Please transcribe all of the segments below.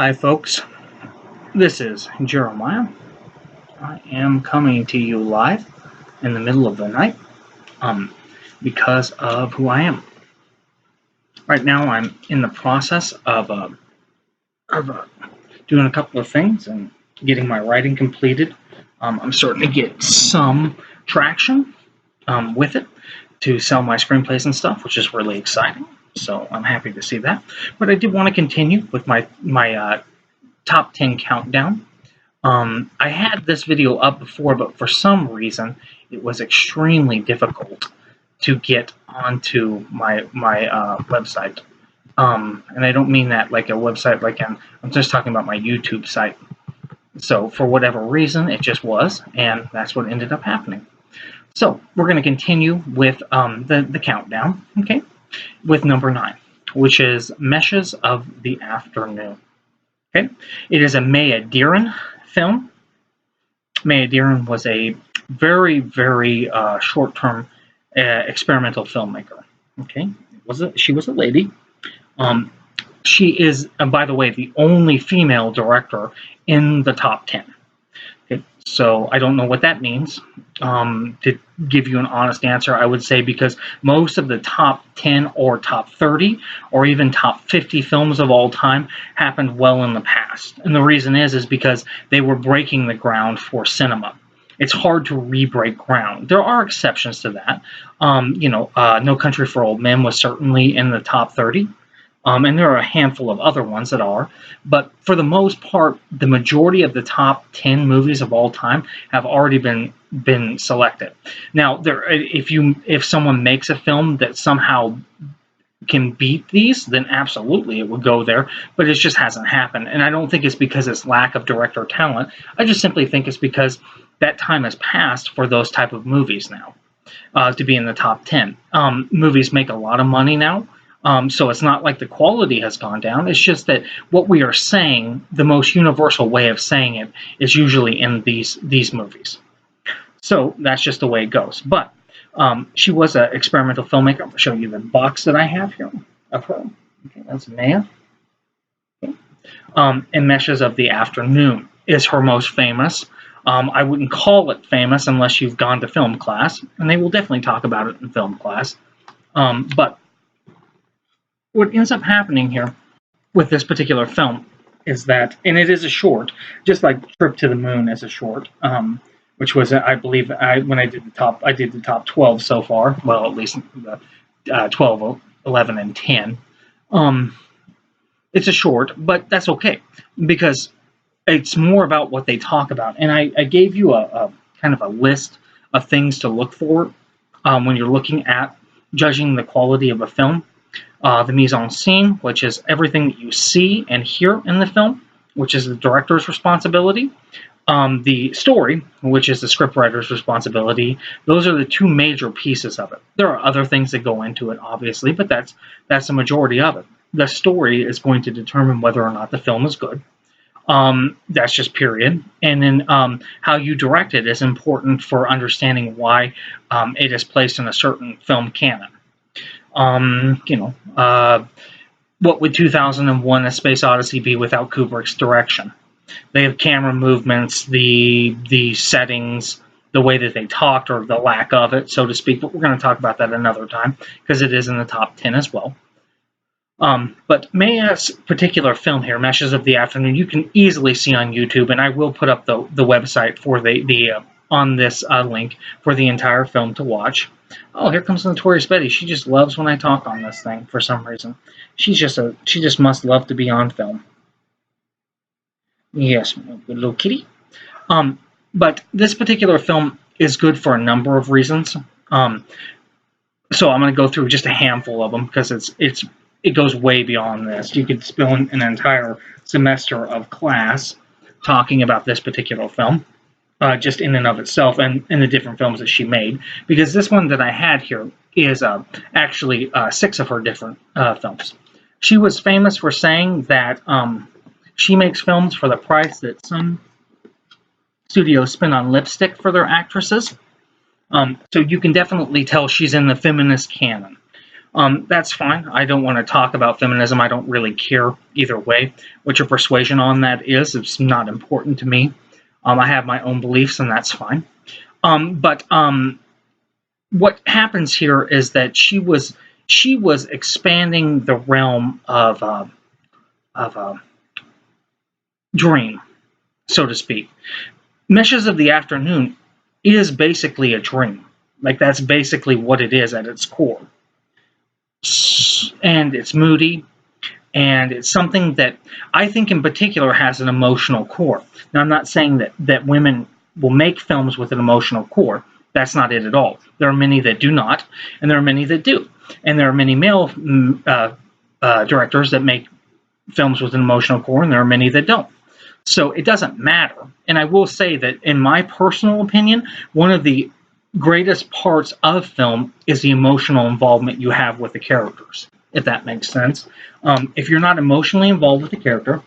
Hi folks, this is Jeremiah. I am coming to you live in the middle of the night because of who I am. Right now I'm in the process of doing a couple of things and getting my writing completed. I'm starting to get some traction with it to sell my screenplays and stuff, which is really exciting. So I'm happy to see that. But I did want to continue with my top 10 countdown. I had this video up before, but for some reason it was extremely difficult to get onto my website. And I don't mean that like a website like I'm just talking about my YouTube site. So for whatever reason, it just was, and that's what ended up happening. So we're going to continue with the countdown, okay, with number 9, which is Meshes of the Afternoon. Okay, it is a Maya Deren film. Maya Deren was a very, very short-term experimental filmmaker. Okay, she was a lady. She is, by the way, the only female director in the top 10. Okay, so I don't know what that means. To give you an honest answer, I would say because most of the top 10 or top 30 or even top 50 films of all time happened well in the past. And the reason is because they were breaking the ground for cinema. It's hard to re-break ground. There are exceptions to that. No Country for Old Men was certainly in the top 30. And there are a handful of other ones that are, but for the most part, the majority of the top 10 movies of all time have already been selected. Now, if someone makes a film that somehow can beat these, then absolutely it would go there, but it just hasn't happened. And I don't think it's because it's lack of director talent. I just simply think it's because that time has passed for those type of movies now to be in the top 10. Movies make a lot of money now. So it's not like the quality has gone down. It's just that what we are saying, the most universal way of saying it, is usually in these movies. So that's just the way it goes. But she was an experimental filmmaker. I'm going to show you the box that I have here of her. Okay, that's Maya. Okay. And Meshes of the Afternoon is her most famous. I wouldn't call it famous unless you've gone to film class, and they will definitely talk about it in film class. But what ends up happening here with this particular film is that, and it is a short, just like Trip to the Moon is a short, which was, I believe, when I did the top 12 so far. Well, at least the 12, 11, and 10. It's a short, but that's okay because it's more about what they talk about. And I gave you a kind of a list of things to look for when you're looking at judging the quality of a film. The mise-en-scene, which is everything that you see and hear in the film, which is the director's responsibility. The story, which is the scriptwriter's responsibility. Those are the two major pieces of it. There are other things that go into it, obviously, but that's the majority of it. The story is going to determine whether or not the film is good. That's just period. And then how you direct it is important for understanding why it is placed in a certain film canon. What would 2001: A Space Odyssey be without Kubrick's direction? They have camera movements, the settings, the way that they talked, or the lack of it, so to speak. But we're going to talk about that another time because it is in the top 10 as well. But Maya's particular film here, Meshes of the Afternoon, you can easily see on YouTube, and I will put up the website for on this link for the entire film to watch. Oh, here comes Notorious Betty. She just loves when I talk on this thing for some reason. She just must love to be on film. Yes, good little kitty. But this particular film is good for a number of reasons. So I'm going to go through just a handful of them because it goes way beyond this. You could spend an entire semester of class talking about this particular film. Just in and of itself, and the different films that she made, because this one that I had here is actually 6 of her different films. She was famous for saying that she makes films for the price that some studios spend on lipstick for their actresses. So you can definitely tell she's in the feminist canon. That's fine. I don't want to talk about feminism. I don't really care either way. What your persuasion on that is, it's not important to me. I have my own beliefs, and that's fine. But what happens here is that she was expanding the realm of dream, so to speak. Meshes of the Afternoon is basically a dream. Like that's basically what it is at its core, and it's moody, and it's something that I think in particular has an emotional core. Now, I'm not saying that women will make films with an emotional core. That's not it at all. There are many that do not, and there are many that do. And there are many male directors that make films with an emotional core, and there are many that don't. So it doesn't matter. And I will say that, in my personal opinion, one of the greatest parts of film is the emotional involvement you have with the characters, if that makes sense. If you're not emotionally involved with the character,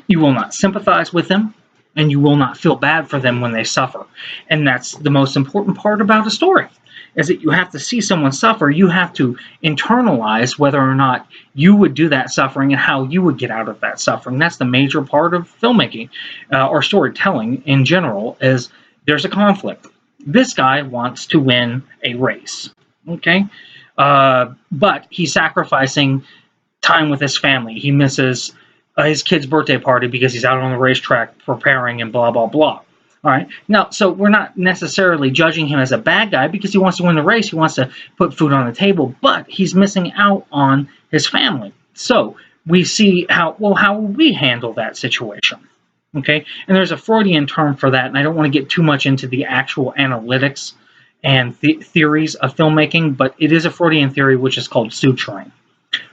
you will not sympathize with them, and you will not feel bad for them when they suffer. And that's the most important part about a story, is that you have to see someone suffer. You have to internalize whether or not you would do that suffering and how you would get out of that suffering. That's the major part of filmmaking or storytelling in general, is there's a conflict. This guy wants to win a race, okay? But he's sacrificing time with his family. He misses his kid's birthday party because he's out on the racetrack preparing and blah, blah, blah. All right. Now, so we're not necessarily judging him as a bad guy because he wants to win the race. He wants to put food on the table, but he's missing out on his family. So we see how will we handle that situation? Okay. And there's a Freudian term for that, and I don't want to get too much into the actual analytics and theories of filmmaking, but it is a Freudian theory which is called suturing.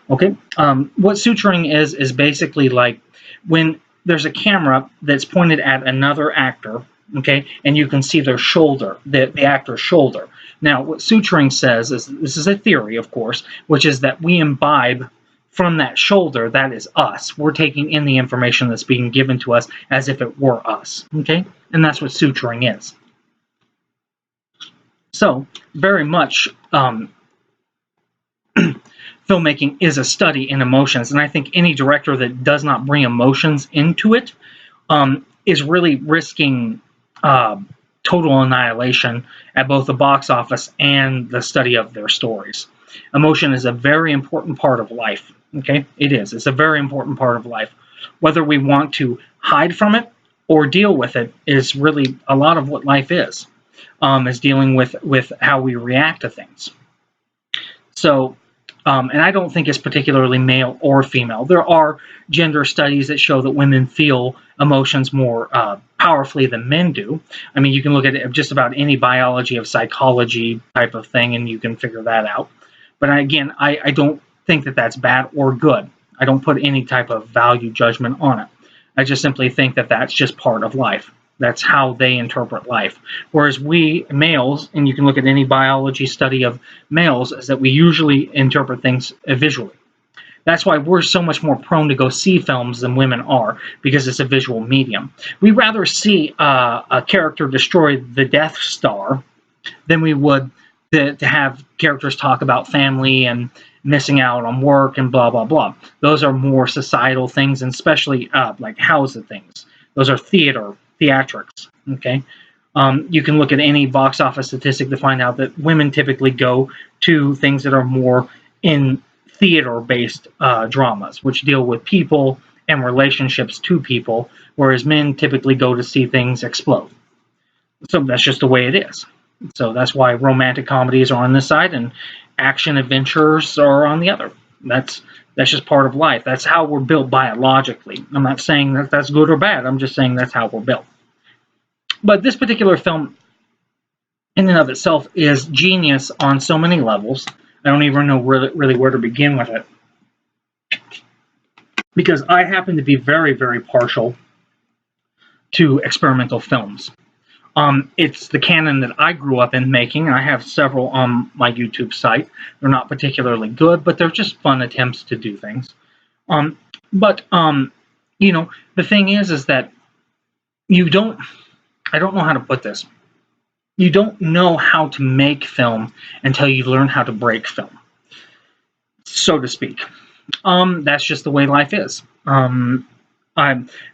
Okay, what suturing is basically like when there's a camera that's pointed at another actor, okay, and you can see their shoulder, the actor's shoulder. Now, what suturing says is, this is a theory, of course, which is that we imbibe from that shoulder, that is us. We're taking in the information that's being given to us as if it were us, okay, and that's what suturing is. So, very much filmmaking is a study in emotions, and I think any director that does not bring emotions into it is really risking total annihilation at both the box office and the study of their stories. Emotion is a very important part of life. Okay, it is. It's a very important part of life. Whether we want to hide from it or deal with it is really a lot of what life is dealing with how we react to things. So, and I don't think it's particularly male or female. There are gender studies that show that women feel emotions more powerfully than men do. I mean, you can look at it, just about any biology of psychology type of thing, and you can figure that out. But again, I don't think that that's bad or good. I don't put any type of value judgment on it. I just simply think that that's just part of life. That's how they interpret life. Whereas we males, and you can look at any biology study of males, is that we usually interpret things visually. That's why we're so much more prone to go see films than women are, because it's a visual medium. We rather see a character destroy the Death Star than we would to have characters talk about family and missing out on work and blah, blah, blah. Those are more societal things, and especially like house things. Those are theatrics, okay? You can look at any box office statistic to find out that women typically go to things that are more in theater-based dramas, which deal with people and relationships to people, whereas men typically go to see things explode. So that's just the way it is. So that's why romantic comedies are on this side and action adventures are on the other. That's just part of life. That's how we're built biologically. I'm not saying that that's good or bad. I'm just saying that's how we're built. But this particular film, in and of itself, is genius on so many levels. I don't even know really where to begin with it. Because I happen to be very, very partial to experimental films. It's the canon that I grew up in making, and I have several on my YouTube site. They're not particularly good, but they're just fun attempts to do things. But the thing is that I don't know how to put this. You don't know how to make film until you learn how to break film, so to speak. That's just the way life is.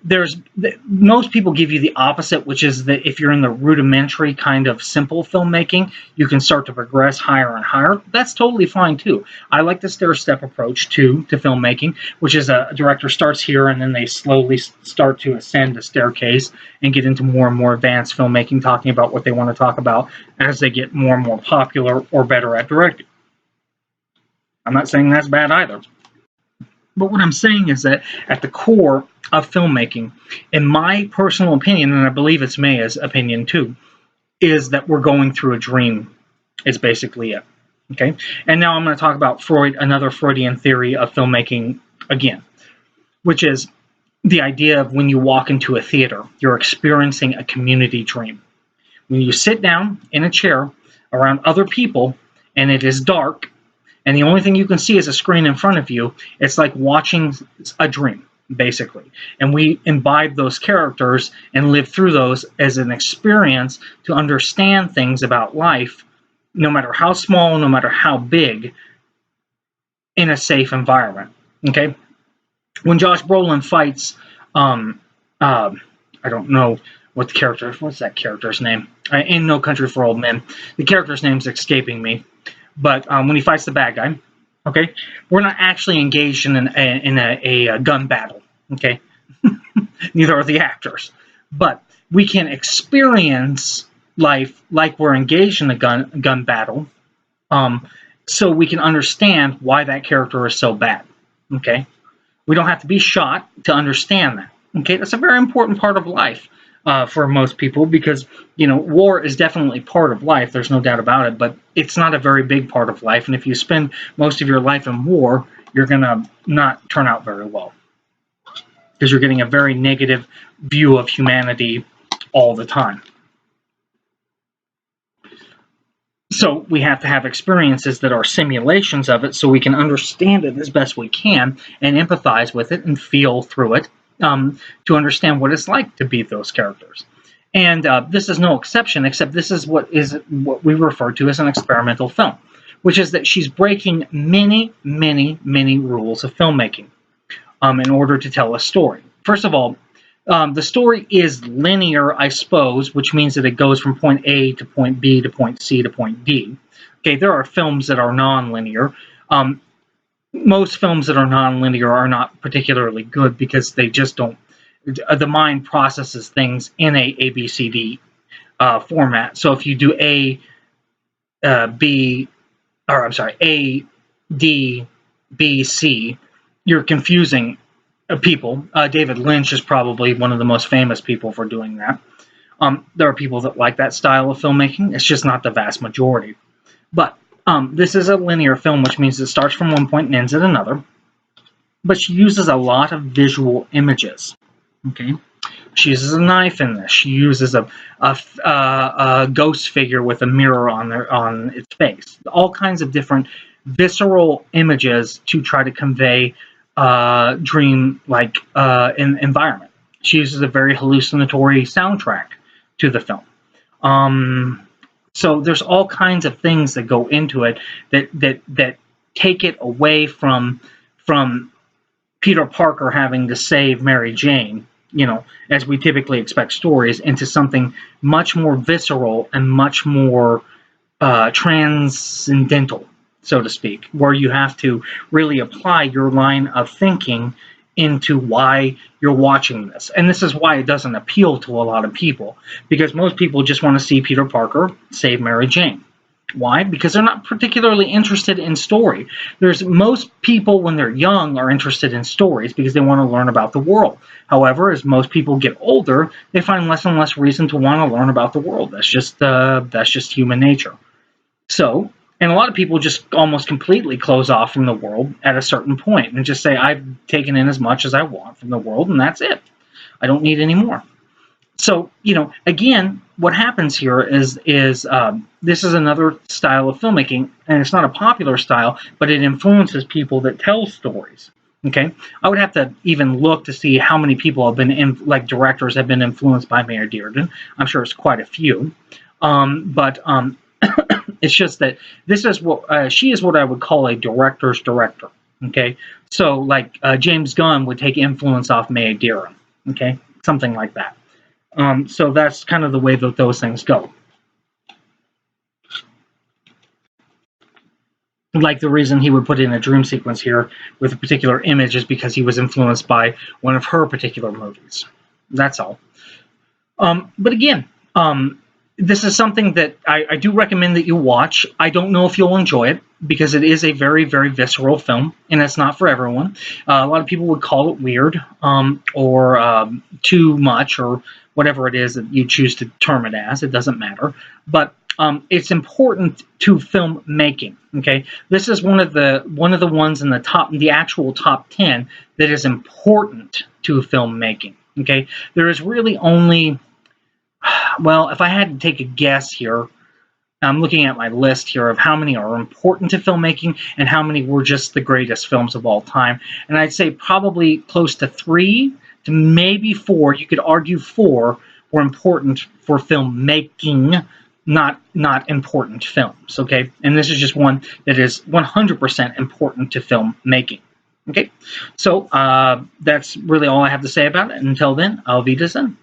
There's Most people give you the opposite, which is that if you're in the rudimentary kind of simple filmmaking, you can start to progress higher and higher. That's totally fine too. I like the stair step approach to filmmaking, which is a director starts here and then they slowly start to ascend a staircase and get into more and more advanced filmmaking, talking about what they want to talk about as they get more and more popular or better at directing. I'm not saying that's bad either. But what I'm saying is that at the core of filmmaking, in my personal opinion, and I believe it's Maya's opinion too, is that we're going through a dream. Is basically it. Okay? And now I'm going to talk about Freud, another Freudian theory of filmmaking again, which is the idea of when you walk into a theater, you're experiencing a community dream. When you sit down in a chair around other people and it is dark and the only thing you can see is a screen in front of you, it's like watching a dream, basically. And we imbibe those characters and live through those as an experience to understand things about life, no matter how small, no matter how big, in a safe environment. Okay? When Josh Brolin fights, I don't know what's that character's name? In No Country for Old Men. The character's name's escaping me. But when he fights the bad guy, okay, we're not actually engaged in a gun battle, okay? Neither are the actors. But we can experience life like we're engaged in a gun battle, so we can understand why that character is so bad, okay? We don't have to be shot to understand that, okay? That's a very important part of life. For most people, because war is definitely part of life. There's no doubt about it, but it's not a very big part of life. And if you spend most of your life in war, you're gonna not turn out very well because you're getting a very negative view of humanity all the time. So we have to have experiences that are simulations of it, so we can understand it as best we can and empathize with it and feel through it. To understand what it's like to be those characters. And this is no exception, except this is what we refer to as an experimental film, which is that she's breaking many, many, many rules of filmmaking in order to tell a story. First of all, the story is linear, I suppose, which means that it goes from point A to point B to point C to point D. Okay, there are films that are non-linear. Most films that are non-linear are not particularly good because they just don't. The mind processes things in a ABCD format. So if you do A, D, B, C, you're confusing people. David Lynch is probably one of the most famous people for doing that. There are people that like that style of filmmaking. It's just not the vast majority. But this is a linear film, which means it starts from one point and ends at another. But she uses a lot of visual images. Okay, she uses a knife in this. She uses a ghost figure with a mirror on its face. All kinds of different visceral images to try to convey dream-like environment. She uses a very hallucinatory soundtrack to the film. So there's all kinds of things that go into it that take it away from Peter Parker having to save Mary Jane, as we typically expect stories, into something much more visceral and much more transcendental, so to speak, where you have to really apply your line of thinking into why you're watching this. And this is why it doesn't appeal to a lot of people, because most people just want to see Peter Parker save Mary Jane. Why? Because they're not particularly interested in story. Most people when they're young are interested in stories because they want to learn about the world. However, as most people get older, they find less and less reason to want to learn about the world. That's just human nature. So, and a lot of people just almost completely close off from the world at a certain point and just say, I've taken in as much as I want from the world, and that's it. I don't need any more. So, again, what happens here is this is another style of filmmaking, and it's not a popular style, but it influences people that tell stories. Okay, I would have to even look to see how many people have been directors have been influenced by Maya Dearden. I'm sure it's quite a few. But it's just that this is what she is what I would call a director's director. Okay, so like James Gunn would take influence off Maya Deren. Okay, something like that. So that's kind of the way that those things go. Like the reason he would put in a dream sequence here with a particular image is because he was influenced by one of her particular movies. That's all. But again, this is something that I do recommend that you watch. I don't know if you'll enjoy it because it is a very, very visceral film, and it's not for everyone. A lot of people would call it weird or too much or whatever it is that you choose to term it as. It doesn't matter. But it's important to filmmaking. Okay, this is one of the ones in the actual top 10 that is important to filmmaking. Okay, there is really only, well, if I had to take a guess here, I'm looking at my list here of how many are important to filmmaking and how many were just the greatest films of all time. And I'd say probably close to 3 to maybe 4. You could argue 4 were important for filmmaking, not important films. Okay, and this is just one that is 100% important to filmmaking. Okay, so that's really all I have to say about it. Until then, Auf Wiedersehen.